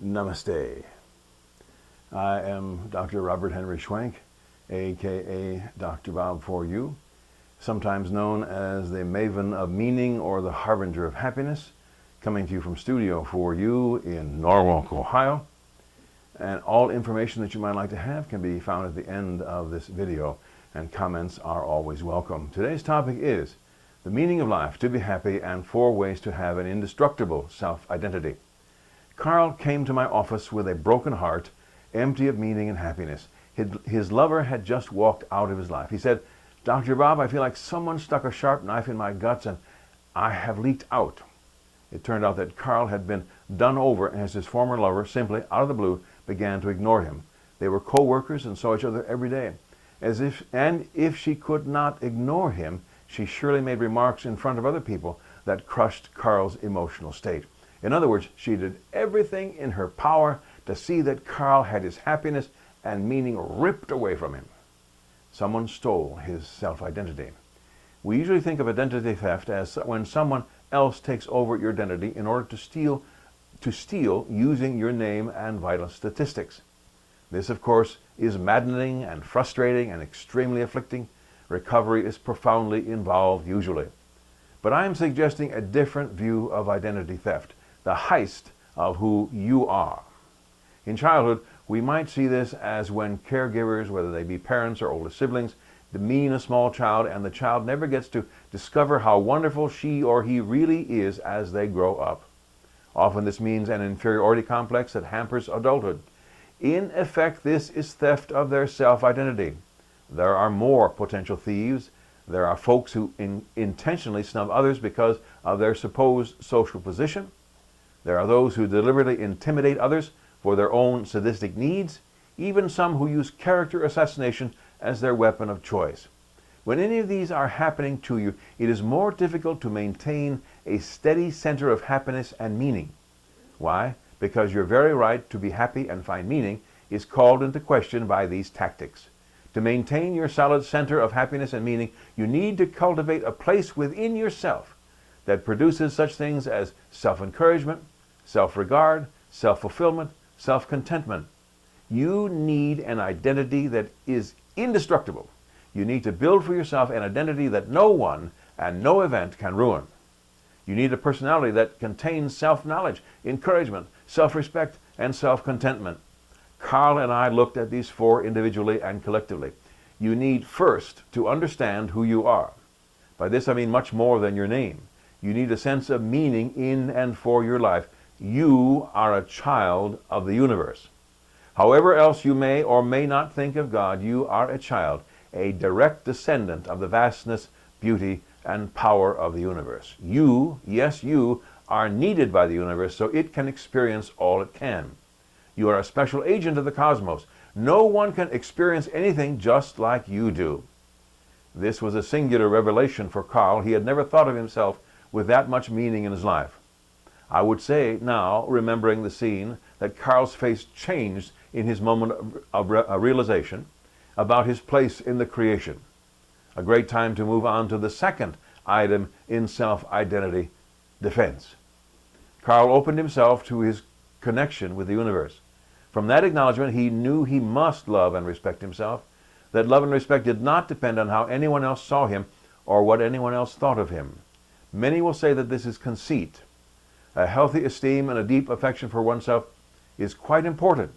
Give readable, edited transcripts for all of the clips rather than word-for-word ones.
Namaste. I am Dr. Robert Henry Schwenk, aka Dr. Bob for You, sometimes known as the Maven of Meaning or the Harbinger of Happiness, coming to you from Studio for You in Norwalk, Ohio. And all information that you might like to have can be found at the end of this video, and comments are always welcome. Today's topic is the meaning of life, to be happy, and 4 ways to have an indestructible self-identity. Carl came to my office with a broken heart, empty of meaning and happiness. His lover had just walked out of his life. He said, "Dr. Bob, I feel like someone stuck a sharp knife in my guts and I have leaked out." It turned out that Carl had been done over as his former lover simply, out of the blue, began to ignore him. They were co-workers and saw each other every day. If she could not ignore him, she surely made remarks in front of other people that crushed Carl's emotional state. In other words, she did everything in her power to see that Carl had his happiness and meaning ripped away from him. Someone stole his self-identity. We usually think of identity theft as when someone else takes over your identity in order to steal using your name and vital statistics. This, of course, is maddening and frustrating and extremely afflicting. Recovery is profoundly involved usually. But I am suggesting a different view of identity theft, the heist of who you are. In childhood, we might see this as when caregivers, whether they be parents or older siblings, demean a small child, and the child never gets to discover how wonderful she or he really is as they grow up. Often this means an inferiority complex that hampers adulthood. In effect, this is theft of their self-identity. There are more potential thieves. There are folks who intentionally snub others because of their supposed social position. There are those who deliberately intimidate others for their own sadistic needs, even some who use character assassination as their weapon of choice. When any of these are happening to you, it is more difficult to maintain a steady center of happiness and meaning. Why? Because your very right to be happy and find meaning is called into question by these tactics. To maintain your solid center of happiness and meaning, you need to cultivate a place within yourself that produces such things as self-encouragement, self-regard, self-fulfillment, self-contentment. You need an identity that is indestructible. You need to build for yourself an identity that no one and no event can ruin. You need a personality that contains self-knowledge, encouragement, self-respect, and self-contentment. Carl and I looked at these 4 individually and collectively. You need first to understand who you are. By this I mean much more than your name. You need a sense of meaning in and for your life. You are a child of the universe. However else you may or may not think of God, you are a child, a direct descendant of the vastness, beauty, and power of the universe. You, yes, you, are needed by the universe so it can experience all it can. You are a special agent of the cosmos. No one can experience anything just like you do. This was a singular revelation for Carl. He had never thought of himself with that much meaning in his life. I would say now, remembering the scene, that Carl's face changed in his moment of realization about his place in the creation. A great time to move on to the second item in self-identity, defense. Carl opened himself to his connection with the universe. From that acknowledgement, he knew he must love and respect himself, that love and respect did not depend on how anyone else saw him or what anyone else thought of him. Many will say that this is conceit. A healthy esteem and a deep affection for oneself is quite important.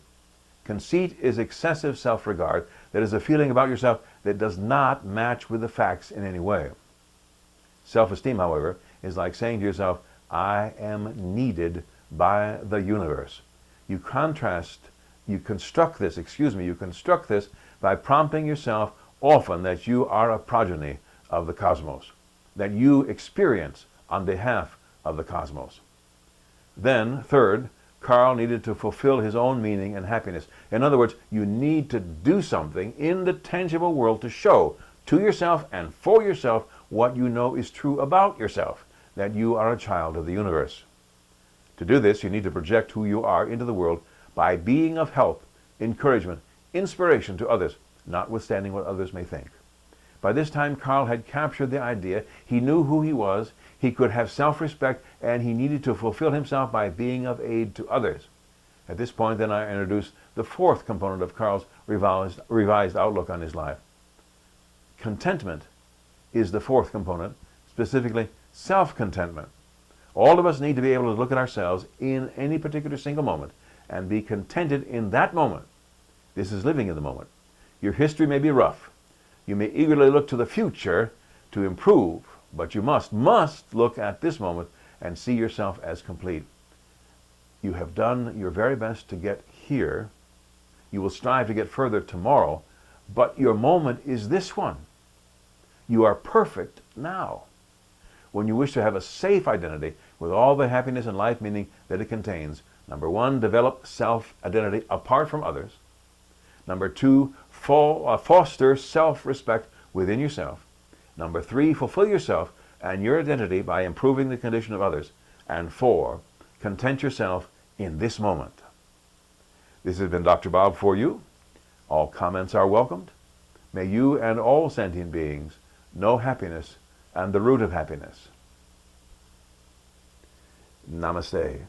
Conceit is excessive self-regard, that is a feeling about yourself that does not match with the facts in any way. Self-esteem, however, is like saying to yourself, I am needed by the universe. You construct this by prompting yourself often that you are a progeny of the cosmos, that you experience on behalf of the cosmos. Then, third, Carl needed to fulfill his own meaning and happiness. In other words, you need to do something in the tangible world to show to yourself and for yourself what you know is true about yourself, that you are a child of the universe. To do this, you need to project who you are into the world by being of help, encouragement, inspiration to others, notwithstanding what others may think. By this time, Carl had captured the idea. He knew who he was. He could have self-respect, and he needed to fulfill himself by being of aid to others. At this point, then, I introduce the fourth component of Carl's revised outlook on his life. Contentment is the fourth component, specifically self-contentment. All of us need to be able to look at ourselves in any particular single moment and be contented in that moment. This is living in the moment. Your history may be rough. You may eagerly look to the future to improve, but you must look at this moment and see yourself as complete. You have done your very best to get here. You will strive to get further tomorrow, but your moment is this one. You are perfect now. When you wish to have a safe identity with all the happiness and life meaning that it contains, number one, develop self-identity apart from others. Number two, foster self-respect within yourself. Number three, fulfill yourself and your identity by improving the condition of others. And four, content yourself in this moment. This has been Dr. Bob for you. All comments are welcomed. May you and all sentient beings know happiness and the root of happiness. Namaste.